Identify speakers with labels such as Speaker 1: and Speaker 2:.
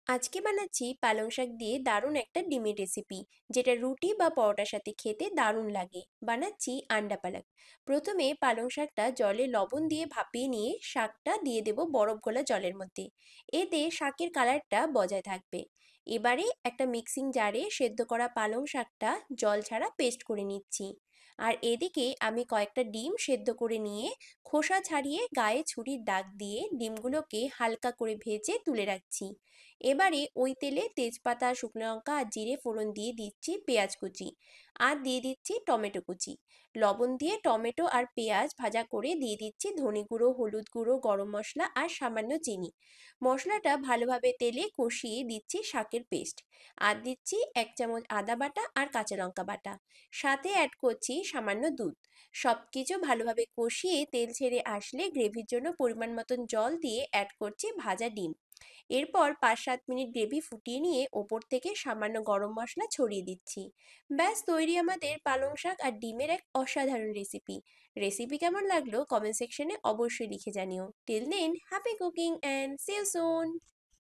Speaker 1: আজকে বানাচ্ছি পালং শাক দিয়ে দারুণ একটা ডিমের রেসিপি, যেটা রুটি বা পরোটার সাথে খেতে দারুণ লাগে। বানাচ্ছি আন্ডা পালক। প্রথমে পালং শাকটা জলে লবণ দিয়ে ভাপিয়ে নিয়ে শাকটা দিয়ে দেব বরফ গলা জলের মধ্যে। এতে শাকের কালারটা বজায় থাকবে। এবারে একটা মিক্সিং জারে সেদ্ধ করা পালং শাকটা জল ছাড়া পেস্ট করে নিচ্ছি। আর এদিকে আমি কয়েকটা ডিম সেদ্ধ করে নিয়ে খোসা ছাড়িয়ে গায়ে ছুরির দাগ দিয়ে ডিমগুলোকে হালকা করে ভেজে তুলে রাখছি। এবারে ওই তেলে তেজপাতা, শুকনো লঙ্কা আর জিরে ফোড়ন দিয়ে দিচ্ছি পেঁয়াজ কুচি, আর দিয়ে দিচ্ছি টমেটো কুচি। লবণ দিয়ে টমেটো আর পেঁয়াজ ভাজা করে দিয়ে দিচ্ছি ধনে গুঁড়ো, হলুদ গুঁড়ো, গরম মশলা আর সামান্য চিনি। মশলাটা ভালোভাবে তেলে কষিয়ে দিচ্ছি শাকের পেস্ট, আর দিচ্ছি 1 চামচ আদা বাটা আর কাঁচা লঙ্কা বাটা। সাথে অ্যাড করছি সামান্য দুধ। সবকিছু ভালোভাবে কষিয়ে তেল ছেড়ে আসলে গ্রেভির জন্য পরিমাণ মতন জল দিয়ে অ্যাড করছি ভাজা ডিম। এরপর 5-7 মিনিট গ্রেভি ফুটিয়ে নিয়ে ওপর থেকে সামান্য গরম মশলা ছড়িয়ে দিচ্ছি। ব্যাস তৈরি আমাদের পালং শাক আর ডিমের এক অসাধারণ রেসিপি। রেসিপি কেমন লাগলো কমেন্ট সেকশনে অবশ্যই লিখে জানিও। Till then, happy cooking and see you soon.